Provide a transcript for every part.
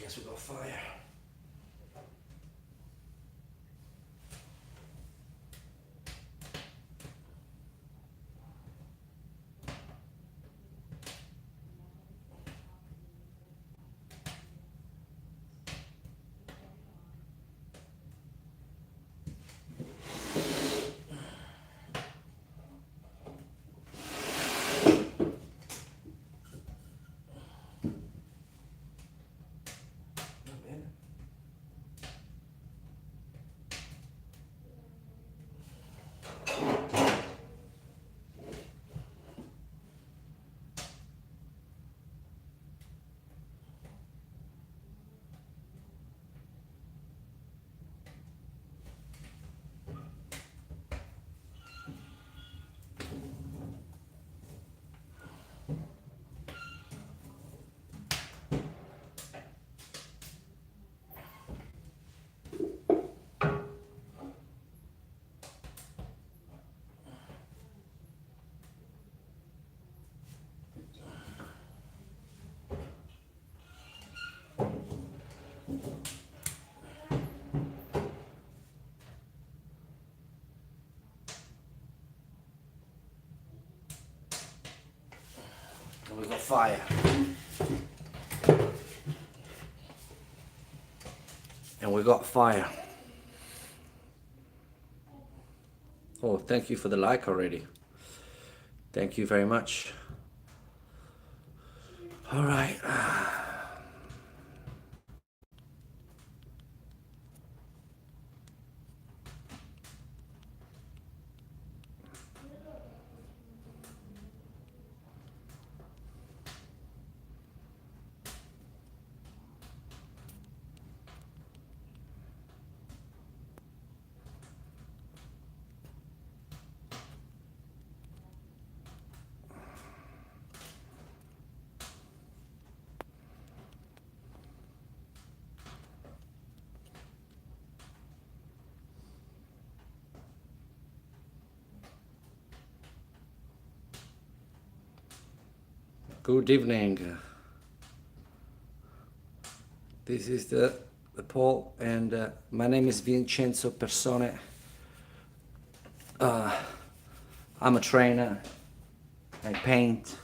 Guess we got fire. And we got fire. And we got fire. Oh, thank you for the like already. Thank you very much. All right. Good evening. This is the Paul, and my name is Vincenzo Persone. I'm a trainer. I paint.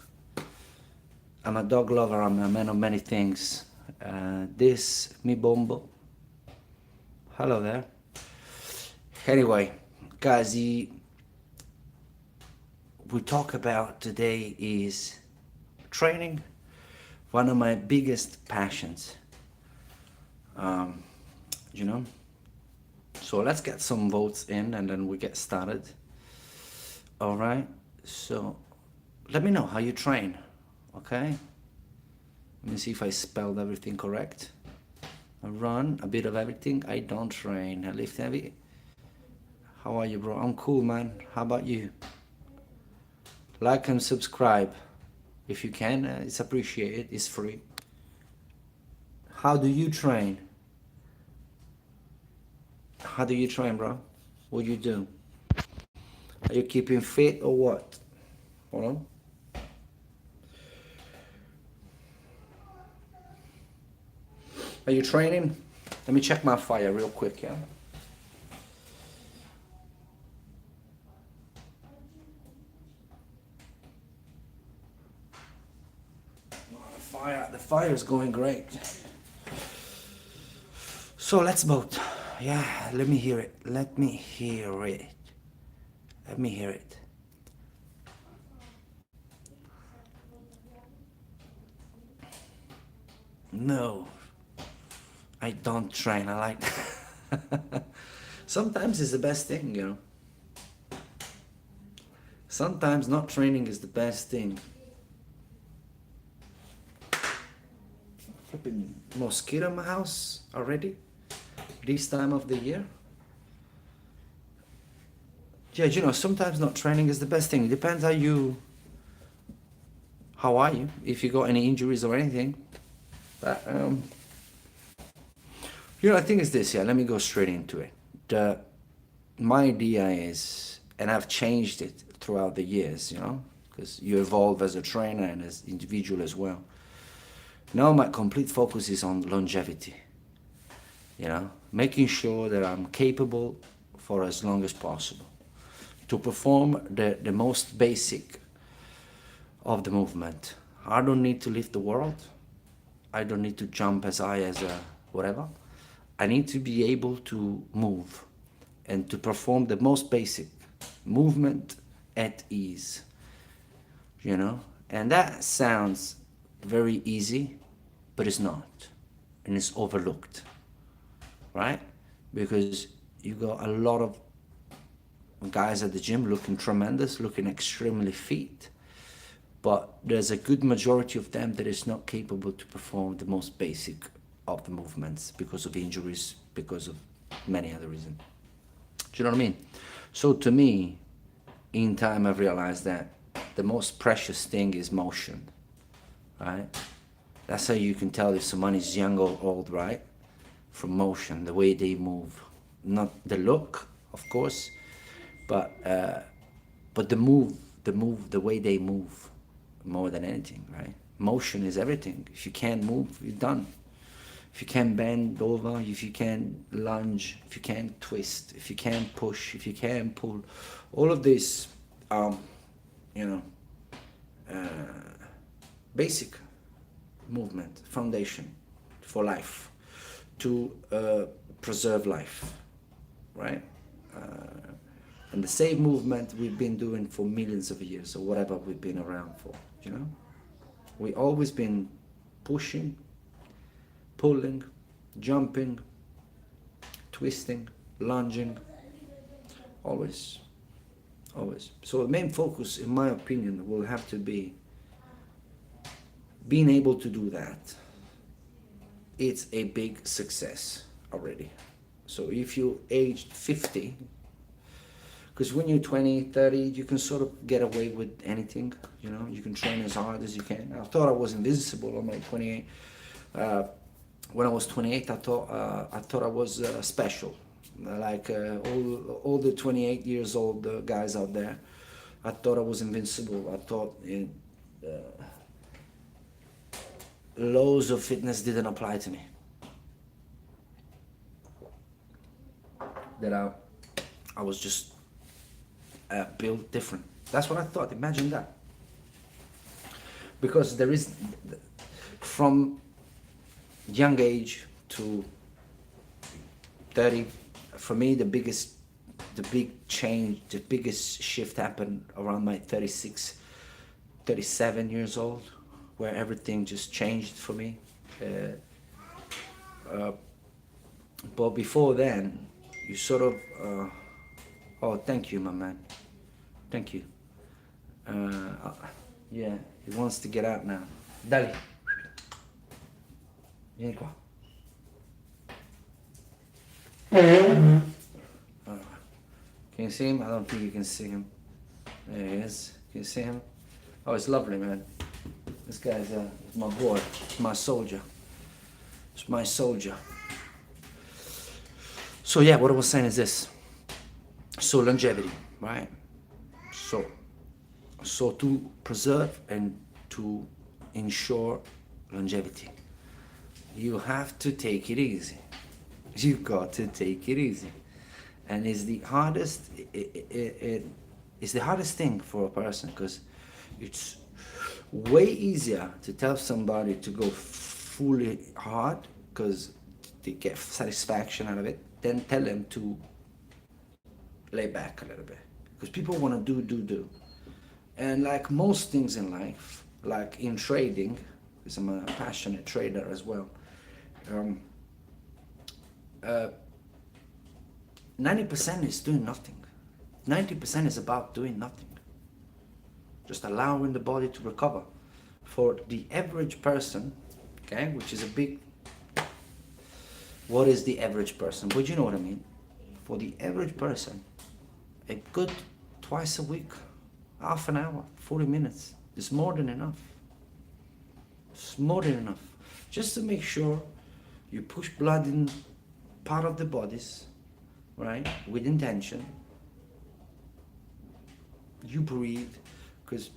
I'm a dog lover. I'm a man of many things. This mi bombo. Hello there. Anyway, guys, we talk about today is training, one of my biggest passions. You know, so let's get some votes in and then we get started. All right, so let me know how you train. Okay, let me see if I spelled everything correct. I run a bit of everything. I don't train. I lift heavy. How are you, bro? I'm cool, man. How about you? Like and subscribe if you can. It's appreciated. It's free. How do you train? How do you train, bro? What do you do? Are you keeping fit or what? Hold on. Are you training? Let me check my fire real quick, yeah? The fire is going great. So let's vote. Yeah, let me hear it. Let me hear it. Let me hear it. No, I don't train. I like sometimes it's the best thing, you know. Sometimes not training is the best thing. Flipping mosquito in my house already? This time of the year? Yeah, you know, sometimes not training is the best thing. It depends how are you, if you got any injuries or anything. But, you know, I think it's this, yeah, let me go straight into it. My idea is, and I've changed it throughout the years, you know, because you evolve as a trainer and as individual as well. Now my complete focus is on longevity, making sure that I'm capable for as long as possible to perform the most basic of the movement. I don't need to lift the world. I don't need to jump as high as whatever. I need to be able to move and to perform the most basic movement at ease, And that sounds very easy, but it's not. And it's overlooked, right? Because you got a lot of guys at the gym looking tremendous, looking extremely fit, but there's a good majority of them that is not capable to perform the most basic of the movements because of injuries, because of many other reasons. Do you know what I mean? So to me, in time I've realized that the most precious thing is motion, right? That's how you can tell if someone is young or old, right? From motion, the way they move. Not the look, of course, but the way they move more than anything, right? Motion is everything. If you can't move, you're done. If you can't bend over, if you can't lunge, if you can't twist, if you can't push, if you can't pull, all of this, basic movement, foundation for life, to preserve life, right? And the same movement we've been doing for millions of years, or whatever we've been around for, We always been pushing, pulling, jumping, twisting, lunging, always. So the main focus, in my opinion, will have to be being able to do that. It's a big success already. So if you aged 50, because when you're 20, 30, you can sort of get away with anything, you can train as hard as you can. I thought I was invincible on my 28. When I was 28, I thought I was special. Like all the 28 years old guys out there, I thought I was invincible. I thought laws of fitness didn't apply to me. That I was just built different. That's what I thought. Imagine that. Because there is, from young age to 30, for me the big change, the biggest shift happened around my 36, 37 years old, where everything just changed for me. But before then, you sort of, oh, thank you, my man. Thank you. Yeah, he wants to get out now. Dale. Vieni qua. Can you see him? I don't think you can see him. There he is. Can you see him? Oh, it's lovely, man. This guy's my boy. It's my soldier. It's my soldier. So yeah, what I was saying is this. So longevity, right? So to preserve and to ensure longevity, you have to take it easy. You've got to take it easy. And it's the hardest, it's the hardest thing for a person, because it's way easier to tell somebody to go fully hard because they get satisfaction out of it than tell them to lay back a little bit. Because people want to do. And like most things in life, like in trading, because I'm a passionate trader as well, 90% is doing nothing. 90% is about doing nothing. Just allowing the body to recover. For the average person, okay, which is a big... What is the average person? But you know what I mean. For the average person, a good twice a week, half an hour, 40 minutes is more than enough. It's more than enough. Just to make sure you push blood in part of the bodies, right, with intention. You breathe, because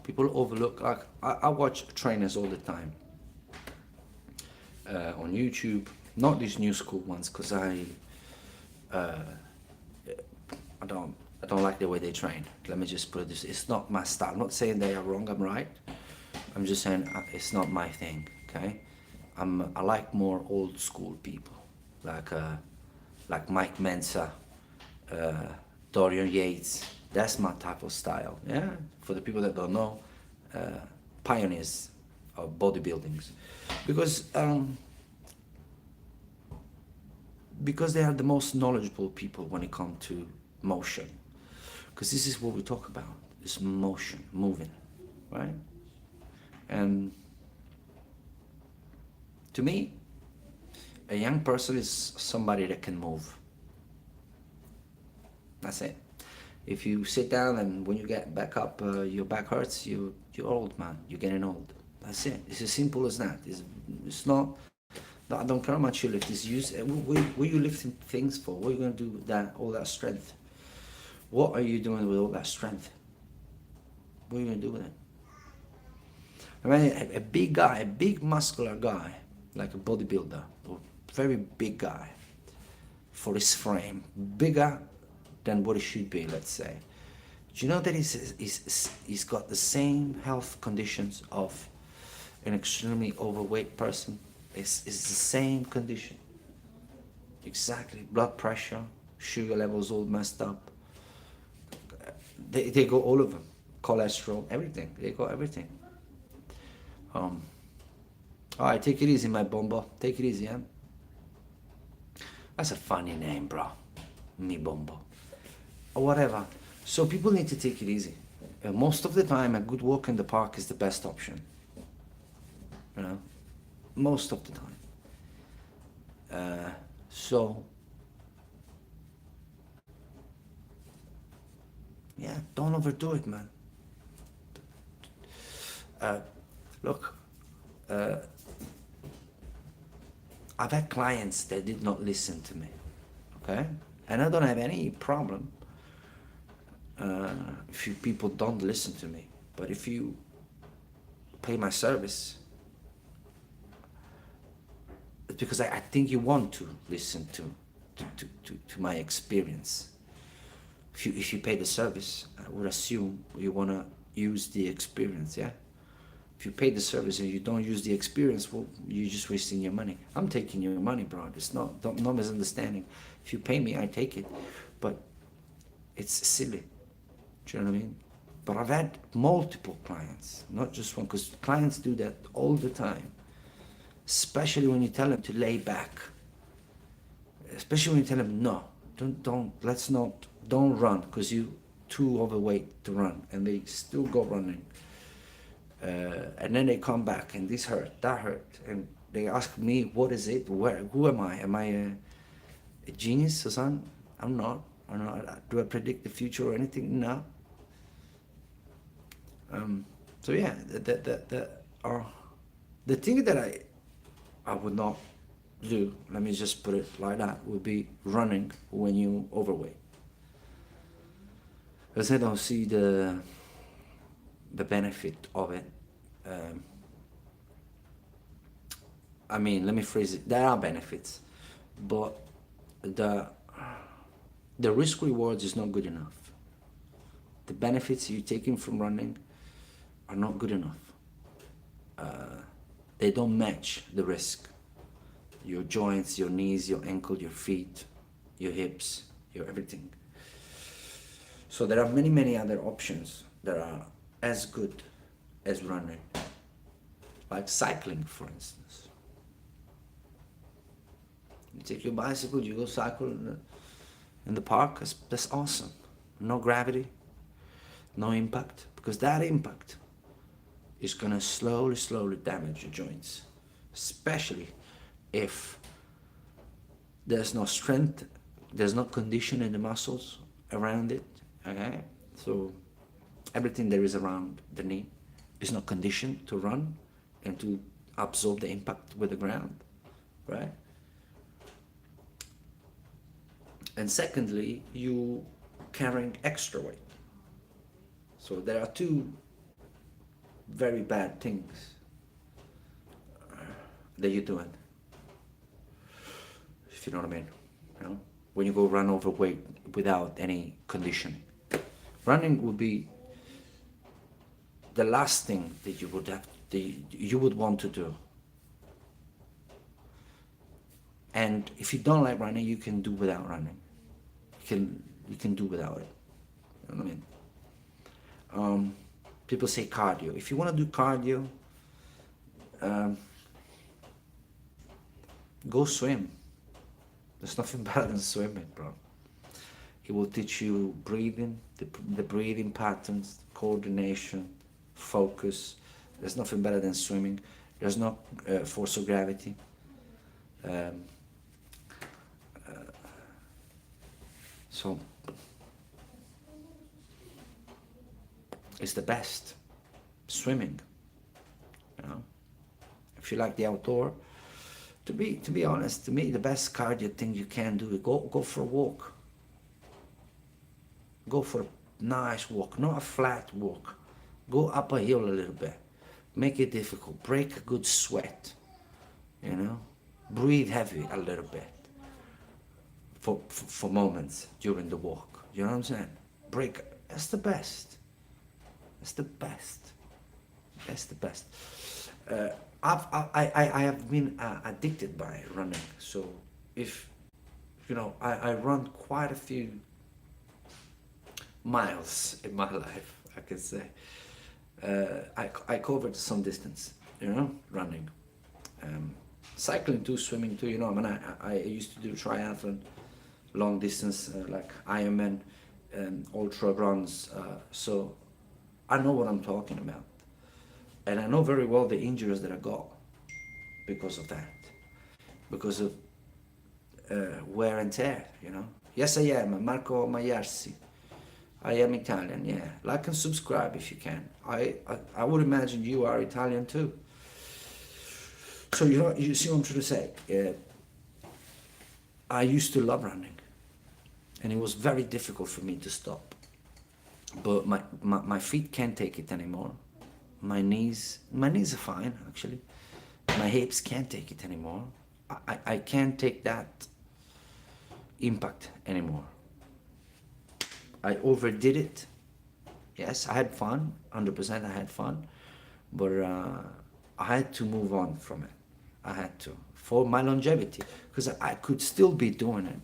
people overlook, like I watch trainers all the time, on YouTube, not these new school ones, because I don't I don't like the way they train. Let me just put it this: it's not my style. I'm not saying they are wrong. I'm right. I'm just saying it's not my thing. Okay, I like more old school people, like Mike Mensa, uh, Dorian Yates. That's my type of style. Yeah, for the people that don't know, pioneers of bodybuildings, because because they are the most knowledgeable people when it comes to motion. Because this is what we talk about: is motion, moving, right? And to me, a young person is somebody that can move. That's it. If you sit down and when you get back up, your back hurts, you're old, man. You're getting old. That's it. It's as simple as that. It's not. I don't care how much you lift. It's use. What are you lifting things for? What are you going to do with that all that strength? What are you doing with all that strength? What are you going to do with it? I mean, a big guy, a big muscular guy, like a bodybuilder, or very big guy, for his frame, bigger than what it should be, let's say. Do you know that he's got the same health conditions of an extremely overweight person? It's the same condition. Exactly. Blood pressure, sugar levels all messed up. They go all of them. Cholesterol, everything. They got everything. All right, take it easy, my bombo. Take it easy, yeah? That's a funny name, bro. Me bombo. Or whatever. So people need to take it easy. Most of the time, a good walk in the park is the best option. You know? Most of the time. So, yeah, don't overdo it, man. Look, I've had clients that did not listen to me, okay? And I don't have any problem if you people don't listen to me. But if you pay my service, it's because I think you want to listen to my experience. If you pay the service, I would assume you want to use the experience, yeah? If you pay the service and you don't use the experience, well, you're just wasting your money. I'm taking your money, bro. It's no misunderstanding. If you pay me, I take it. But it's silly. Do you know what I mean? But I've had multiple clients, not just one, because clients do that all the time. Especially when you tell them to lay back. Especially when you tell them, no, don't run, because you're too overweight to run. And they still go running. And then they come back and this hurt, that hurt, and they ask me, what is it? Who am I? Am I a genius or something? I'm not. Do I predict the future or anything? No. So yeah, the thing that I would not do, let me just put it like that, would be running when you overweight. Because I don't see the benefit of it. I mean, let me phrase it. There are benefits, but the risk rewards is not good enough. The benefits you're taking from running are not good enough. They don't match the risk. Your joints, your knees, your ankle, your feet, your hips, your everything. So there are many other options that are as good as running, like cycling, for instance. You take your bicycle, you go cycle in the park. That's awesome. No gravity, no impact, because that impact is gonna slowly damage your joints, especially if there's no strength, there's no condition in the muscles around it. Okay, so everything there is around the knee is not conditioned to run and to absorb the impact with the ground, right? And secondly, you carrying extra weight. So there are two very bad things that you're doing. if you know what I mean. You know, when you go run overweight without any conditioning, running would be the last thing that you would want to do. And if you don't like running, you can do without running. You can do without it. You know what I mean? People say cardio. If you want to do cardio, go swim. There's nothing better than swimming, bro. It will teach you breathing, the breathing patterns, coordination, focus. There's nothing better than swimming. There's no force of gravity. So it's the best. Swimming. You know? If you like the outdoor, to be honest, to me the best cardio thing you can do is go for a walk. Go for a nice walk, not a flat walk. Go up a hill a little bit. Make it difficult. Break a good sweat. You know? Breathe heavy a little bit. For moments during the walk. You know what I'm saying? Break. That's the best. That's the best. That's the best. I have been addicted by running. So if, you know, I run quite a few miles in my life, I can say. I covered some distance, you know, running. Cycling too, swimming too, you know. I mean, I used to do triathlon, long distance, like Ironman, ultra runs. So I know what I'm talking about. And I know very well the injuries that I got because of that. Because of wear and tear, you know. Yes, I am, Marco Magliarsi. I am Italian, yeah. Like and subscribe if you can. I would imagine you are Italian too. So you see what I'm trying to say. I used to love running, and it was very difficult for me to stop. But my feet can't take it anymore. My knees are fine actually. My hips can't take it anymore. I can't take that impact anymore. I overdid it. Yes, I had fun, 100% I had fun, but I had to move on from it. I had to, for my longevity, because I could still be doing it.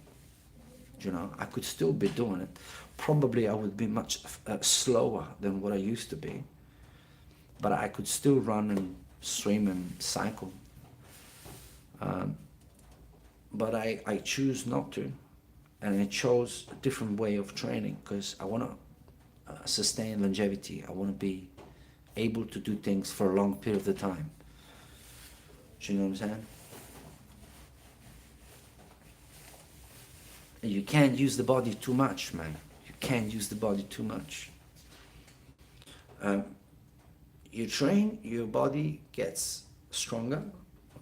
You know, I could still be doing it. Probably I would be much slower than what I used to be, but I could still run and swim and cycle. But I choose not to, and I chose a different way of training because I want to sustain longevity. I want to be able to do things for a long period of time. Do you know what I'm saying? And you can't use the body too much, man. You can't use the body too much. You train, your body gets stronger,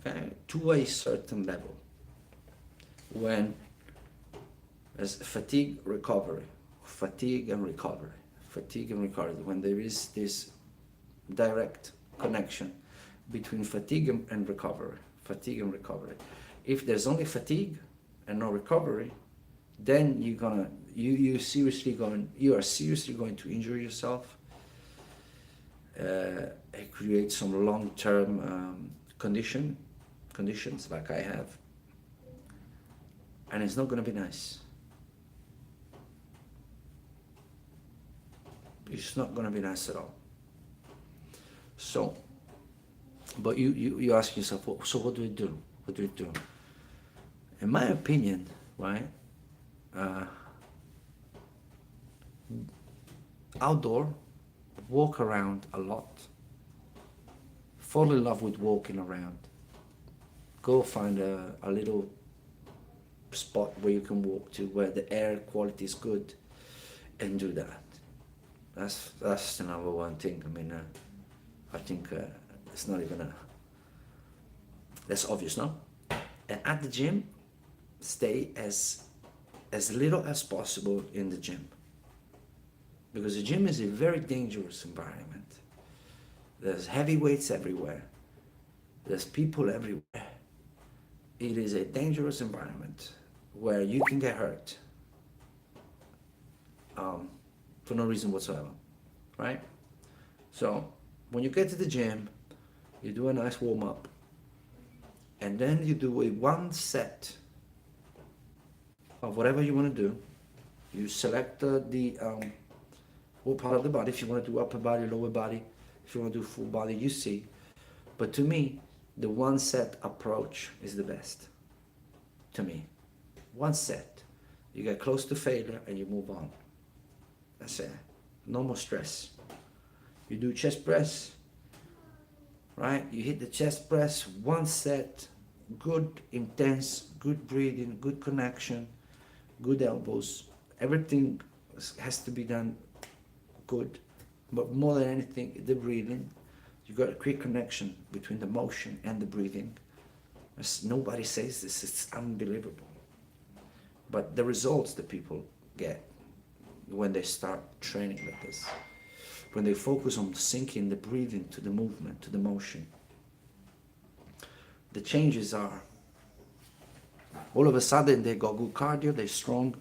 okay, to a certain level. When there's fatigue and recovery, when there is this direct connection between fatigue and recovery. If there's only fatigue and no recovery, then you are seriously going to injure yourself. It creates some long-term conditions like I have, and it's not going to be nice. It's not going to be nice at all. So, but you ask yourself, so what do we do? What do we do? In my opinion, right? Outdoor, walk around a lot. Fall in love with walking around. Go find a little spot where you can walk to, where the air quality is good, and do that. That's the number one thing. I mean, I think it's not even that's obvious, no? And at the gym, stay as little as possible in the gym, because the gym is a very dangerous environment. There's heavy weights everywhere. There's people everywhere. it is a dangerous environment where you can get hurt for no reason whatsoever, right? So when you get to the gym, you do a nice warm up, and then you do a one set of whatever you want to do. You select the what part of the body. If you want to do upper body, lower body, if you want to do full body, you see. But to me, the one set approach is the best. To me, one set. You get close to failure and you move on. That's it. No more stress. You do chest press, right? You hit the chest press, one set, good, intense, good breathing, good connection, good elbows. Everything has to be done good. But more than anything, the breathing. You got a quick connection between the motion and the breathing. As nobody says this, it's unbelievable. But the results that people get when they start training like this, when they focus on syncing the breathing to the movement, to the motion, the changes are, all of a sudden they got good cardio, they're strong.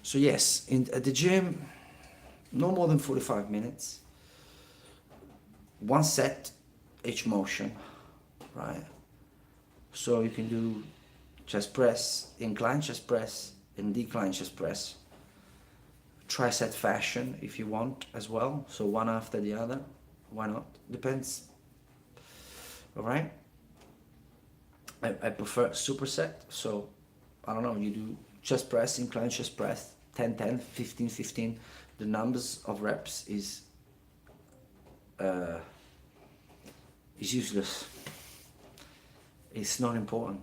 So yes, at the gym, no more than 45 minutes. One set, each motion, right? So you can do chest press, incline chest press, and decline chest press. Tricep fashion if you want as well. So one after the other, why not? Depends. All right. I prefer superset. So I don't know. You do chest press, incline chest press, 10, 10, 15, 15. The numbers of reps is useless. It's not important.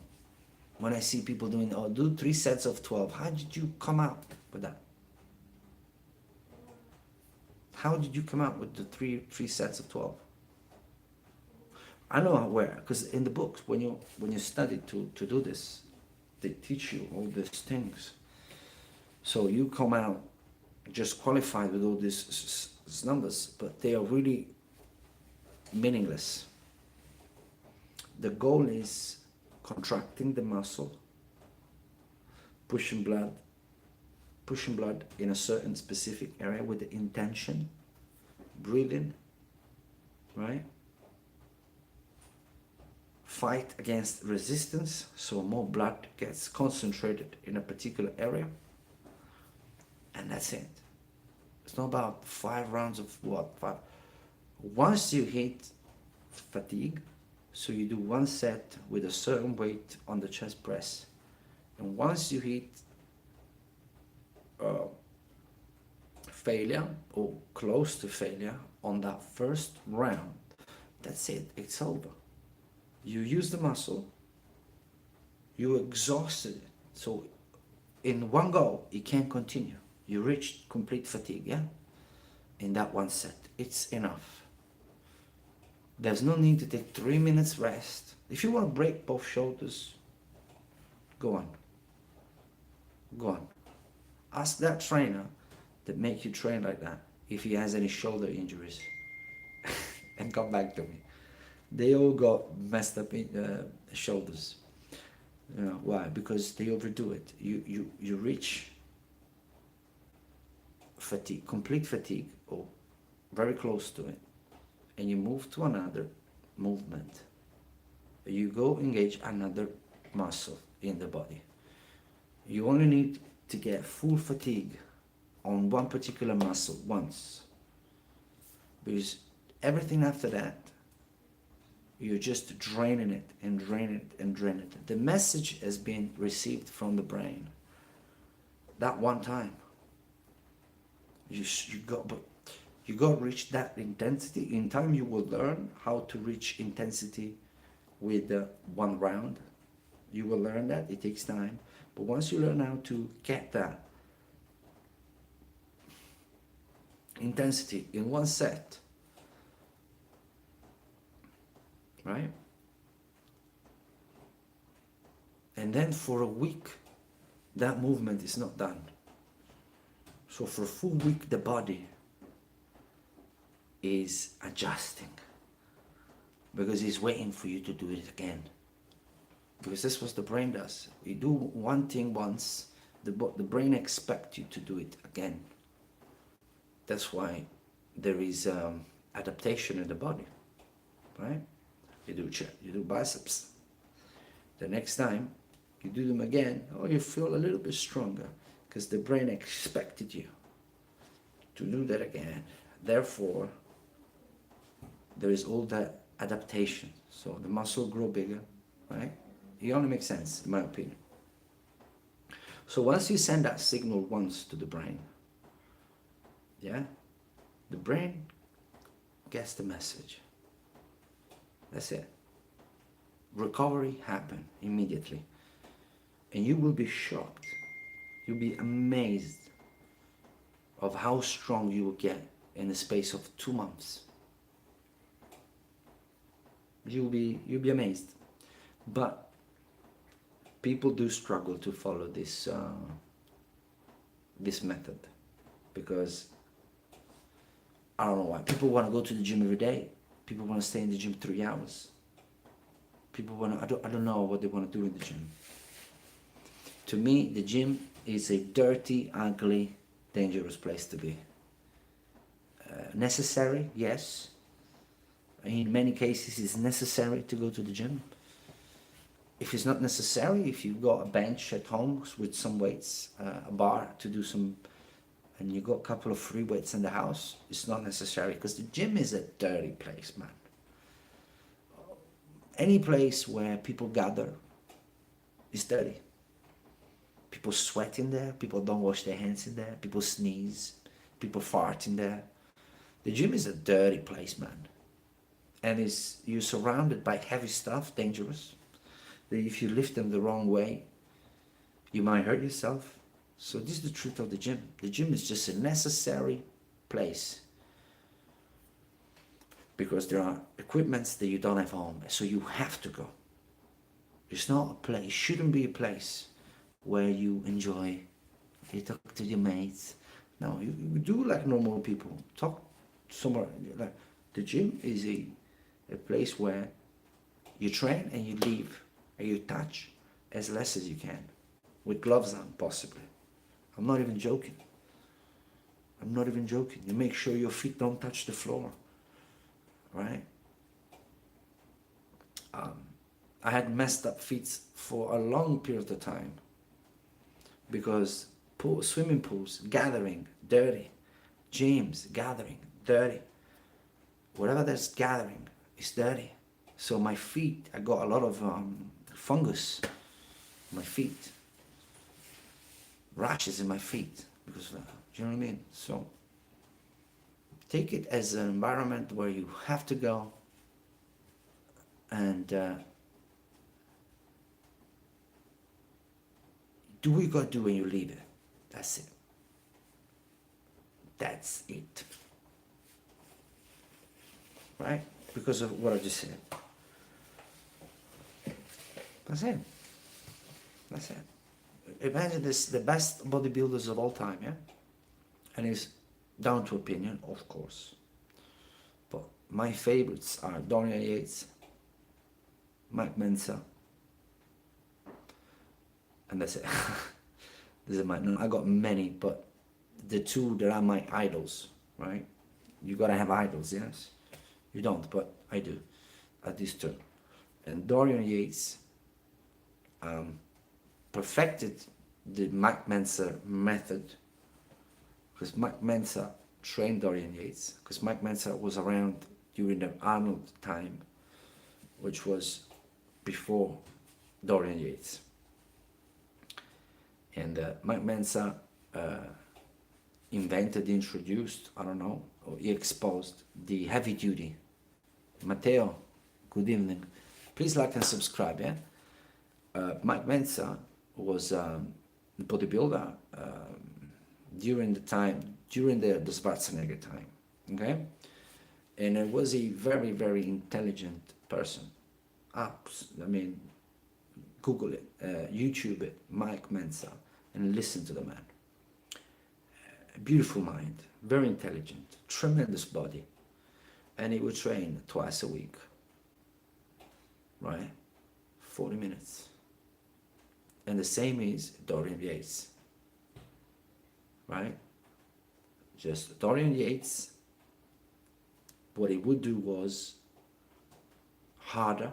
When I see people doing, oh, do 3 sets of 12, how did you come out with that? How did you come out with the three sets of 12? I know where, because in the books, when you study to do this, they teach you all these things. So you come out just qualified with all these numbers, but they are really meaningless. The goal is contracting the muscle, pushing blood in a certain specific area with the intention, breathing, right? Fight against resistance, so more blood gets concentrated in a particular area, and that's it. It's not about 5 rounds of what? 5. Once you hit fatigue, so you do one set with a certain weight on the chest press, and once you hit failure or close to failure on that first round, that's it, it's over. You use the muscle, you exhausted it, so in one go it can't continue. You reached complete fatigue, yeah? In that one set, it's enough. There's no need to take 3 minutes rest. If you want to break both shoulders, go on. Go on. Ask that trainer that make you train like that if he has any shoulder injuries and come back to me. They all got messed up in shoulders. You know, why? Because they overdo it. You reach fatigue, complete fatigue, or very close to it, and you move to another movement. You go engage another muscle in the body. You only need to get full fatigue on one particular muscle once, because everything after that, you're just draining it and draining it and draining it. The message has been received from the brain that one time. You got to reach that intensity. In time, you will learn how to reach intensity with one round. You will learn that. It takes time. But once you learn how to get that intensity in one set, right? And then for a week, that movement is not done. So for a full week, the body is adjusting because it's waiting for you to do it again. Because that's what the brain does. You do one thing once, the brain expects you to do it again. That's why there is adaptation in the body, right? You do biceps. The next time you do them again, oh, you feel a little bit stronger because the brain expected you to do that again. Therefore, there is all that adaptation. So the muscle grow bigger, right? It only makes sense, in my opinion. So once you send that signal once to the brain, yeah, the brain gets the message. That's it. Recovery happen immediately. And you will be shocked. You'll be amazed of how strong you will get in the space of 2 months. You'll be amazed. But people do struggle to follow this method because I don't know why. People want to go to the gym every day. People want to stay in the gym 3 hours. People want to, I don't know what they want to do in the gym. To me, the gym is a dirty, ugly, dangerous place to be. Necessary, yes. In many cases, it's necessary to go to the gym. If it's not necessary, if you've got a bench at home with some weights, a bar to do some, and you got a couple of free weights in the house, it's not necessary because the gym is a dirty place, man. Any place where people gather is dirty. People sweat in there, people don't wash their hands in there, people sneeze, people fart in there. The gym is a dirty place, man. And you're surrounded by heavy stuff, dangerous. If you lift them the wrong way, you might hurt yourself. So this is the truth of the gym. The gym is just a necessary place because there are equipments that you don't have home, so you have to go. It's not a place, it shouldn't be a place where you enjoy, you talk to your mates. No, you do like normal people. Talk somewhere. Like the gym is a place where you train and you leave and you touch as less as you can, with gloves on, possibly. I'm not even joking. I'm not even joking. You make sure your feet don't touch the floor, right? I had messed up feet for a long period of time because swimming pools, gathering, dirty. Gyms, gathering, dirty. Whatever that's gathering is dirty. So my feet, I got a lot of fungus in my feet. Rashes in my feet because of that. Do you know what I mean? So take it as an environment where you have to go and do what you got to do when you leave it. That's it. That's it. Right? Because of what I just said. That's it. That's it. Imagine this, the best bodybuilders of all time, yeah? And it's down to opinion, of course. But my favorites are Dorian Yates, Mike Mensa, and that's it. This is I got many, but the two that are my idols, right? You gotta have idols, yes? You don't, but I do, at this turn. And Dorian Yates perfected the Mike Mensa method because Mike Mensa trained Dorian Yates because Mike Mensa was around during the Arnold time, which was before Dorian Yates. And Mike Mensa introduced, I don't know, or he exposed the heavy duty. Matteo, good evening. Please like and subscribe, yeah? Mike Mensa was a bodybuilder during the Schwarzenegger time, okay? And it was a very, very intelligent person. I mean, Google it, YouTube it, Mike Mensa, and listen to the man. A beautiful mind, very intelligent, tremendous body, and he would train twice a week, right? 40 minutes. And the same is Dorian Yates, right? Just Dorian Yates, what he would do was harder,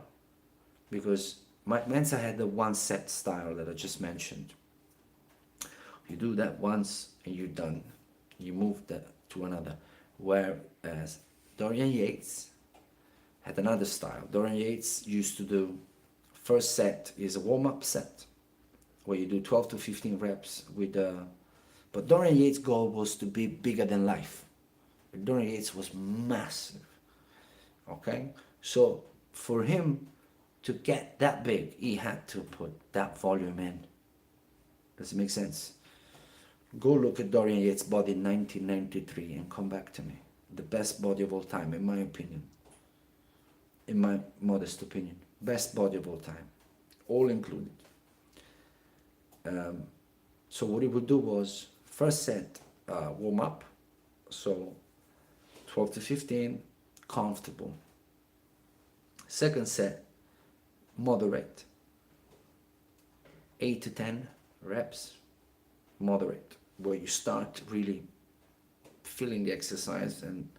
because Mike Mensa had the one set style that I just mentioned. You do that once and you're done. You move that to another. Whereas Dorian Yates had another style. Dorian Yates used to do, first set is a warm-up set where you do 12 to 15 reps with but Dorian Yates' goal was to be bigger than life. Dorian Yates was massive. Okay? So for him to get that big, he had to put that volume in. Does it make sense? Go look at Dorian Yates' body in 1993 and come back to me. The best body of all time, in my opinion. In my modest opinion. Best body of all time. All included. So what he would do was, first set, warm up. So 12 to 15, comfortable. Second set, moderate. 8 to 10 reps, moderate, where you start really feeling the exercise, and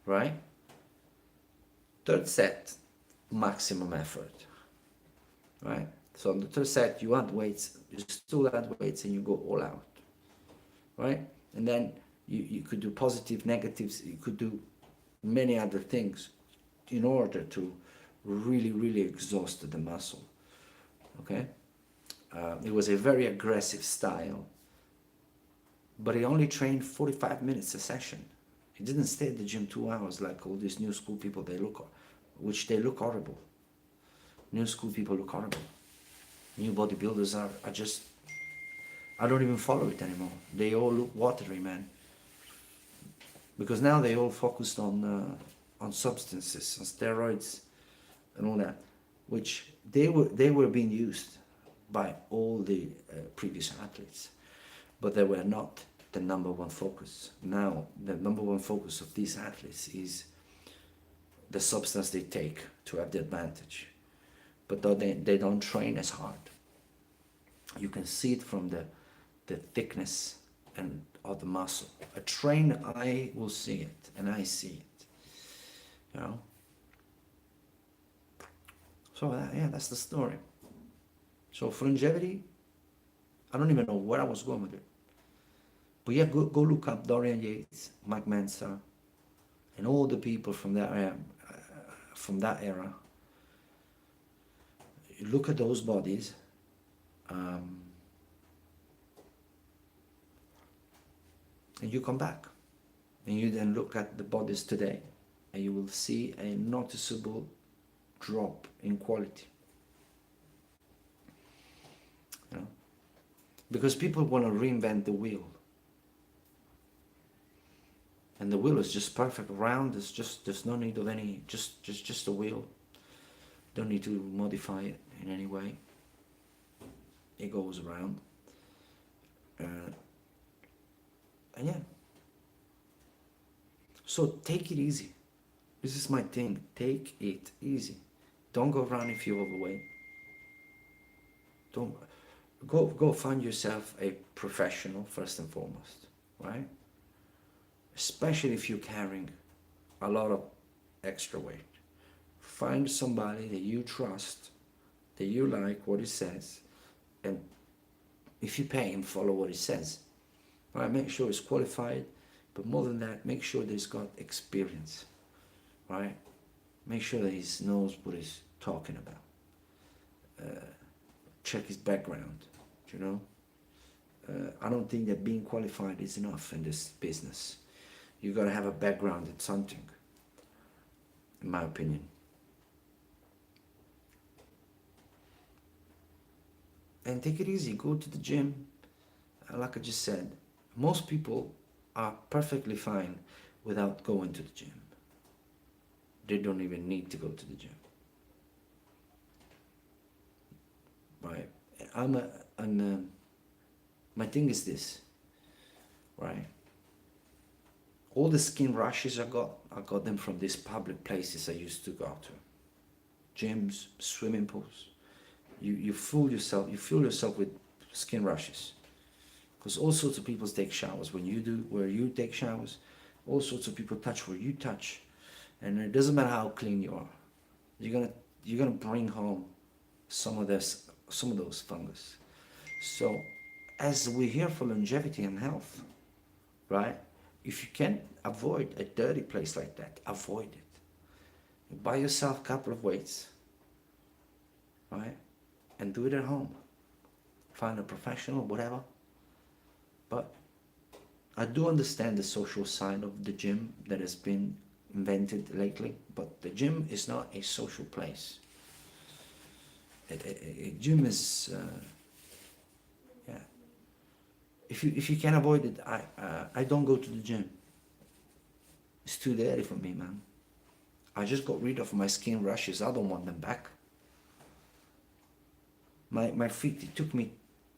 right? Third set, maximum effort, right? So on the third set, you add weights, you still add weights, and you go all out, right? And then you could do positive, negatives, you could do many other things in order to really, really exhaust the muscle, okay? It was a very aggressive style, but he only trained 45 minutes a session. He didn't stay at the gym 2 hours like all these new school people, they look horrible. New school people look horrible. New bodybuilders are just, I don't even follow it anymore. They all look watery, man. Because now they all focused on substances, on steroids and all that, which they were being used by all the previous athletes, but they were not the number one focus. Now, the number one focus of these athletes is the substance they take to have the advantage, but they don't train as hard. You can see it from the thickness and of the muscle. A trained eye will see it, and I see it, you know. So yeah, that's the story. So for longevity, I don't even know where I was going with it. But yeah, go look up Dorian Yates, Mike Mensa, and all the people from that era. You look at those bodies, and you come back. And you then look at the bodies today, and you will see a noticeable drop in quality. You know? Because people want to reinvent the wheel. And the wheel is just perfect, round. There's no need of any, just a wheel. Don't need to modify it in any way. It goes around. And yeah. So take it easy. This is my thing. Take it easy. Don't go around if you're overweight. Don't go find yourself a professional first and foremost, right? Especially if you're carrying a lot of extra weight. Find somebody that you trust, that you like what he says, and if you pay him, follow what he says. Right? Make sure he's qualified, but more than that, make sure that he's got experience. Right? Make sure that he knows what he's talking about. Check his background, you know. I don't think that being qualified is enough in this business. You got to have a background in something, in my opinion. And take it easy. Go to the gym. Like I just said, most people are perfectly fine without going to the gym. They don't even need to go to the gym. right? I'm a, and my thing is this, right? All the skin rashes I got them from these public places I used to go to, gyms, swimming pools. You fool yourself. You fill yourself with skin rashes because all sorts of people take showers when you do where you take showers. All sorts of people touch where you touch, and it doesn't matter how clean you are. You're gonna you're gonna bring home some of those fungus. So, as we're here for longevity and health, right? If you can avoid a dirty place like that, avoid it. Buy yourself a couple of weights, right? And do it at home. Find a professional, whatever. But I do understand the social side of the gym that has been invented lately, but the gym is not a social place. A gym is, yeah. If you can avoid it, I don't go to the gym. It's too dirty for me, man. I just got rid of my skin rashes. I don't want them back. My feet, it took me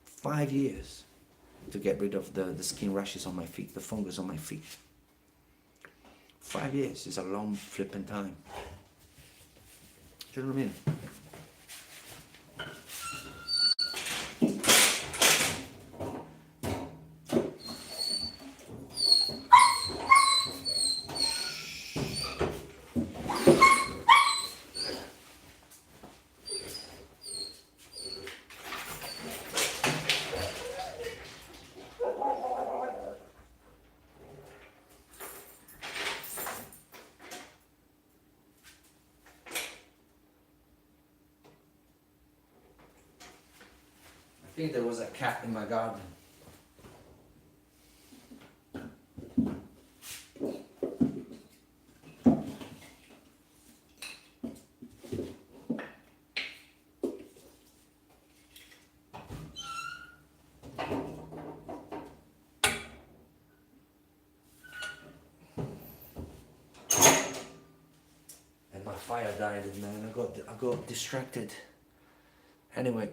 5 years to get rid of the skin rashes on my feet, the fungus on my feet. 5 years is a long flipping time. Do you know what I mean? I think there was a cat in my garden. And my fire died, man. I got distracted. Anyway,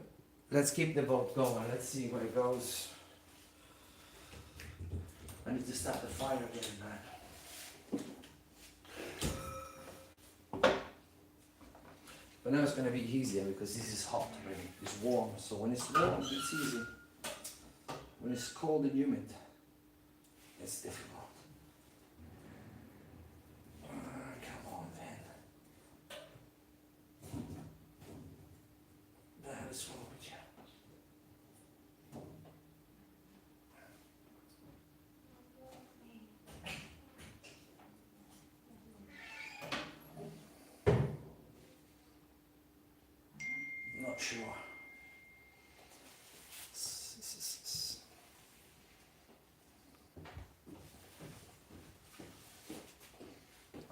let's keep the vote going. Let's see where it goes. I need to start the fire again, man. But now it's gonna be easier because this is hot already. It's warm. So when it's warm, it's easy. When it's cold and humid, it's difficult. Come on, then. That is wrong with you. Not sure.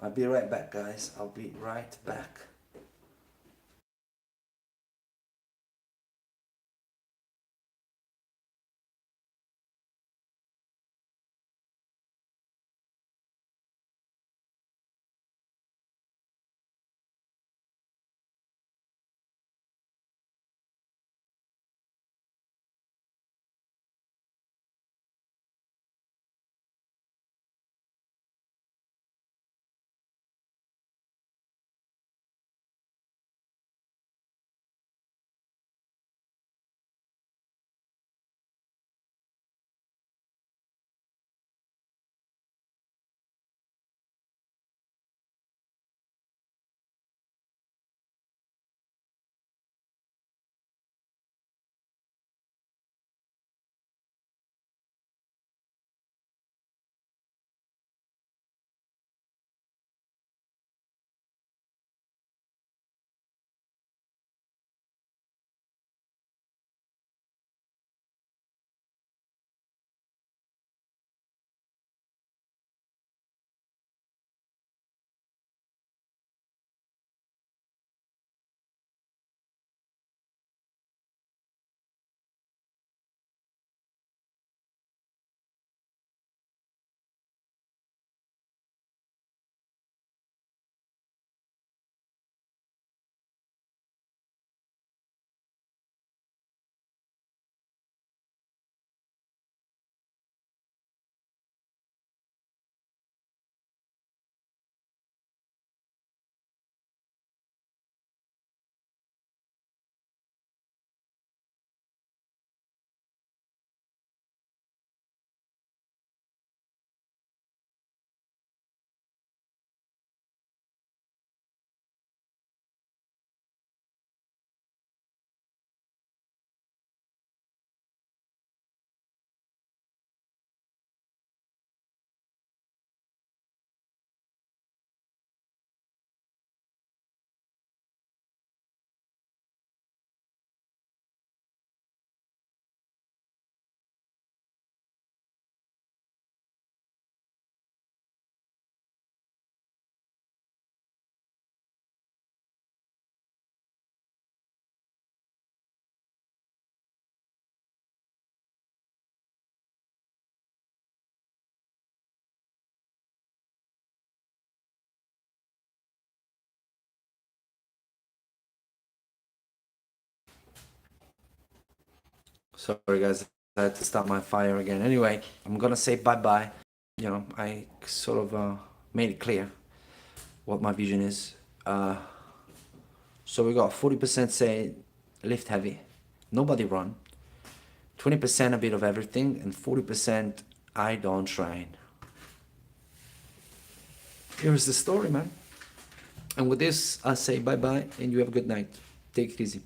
I'll be right back, guys. I'll be right back. Sorry guys, I had to start my fire again. Anyway, I'm gonna say bye-bye. You know, I sort of made it clear what my vision is. So we got 40% say lift heavy, nobody run, 20% a bit of everything, and 40% I don't train. Here's the story, man. And with this, I say bye-bye, and you have a good night. Take it easy.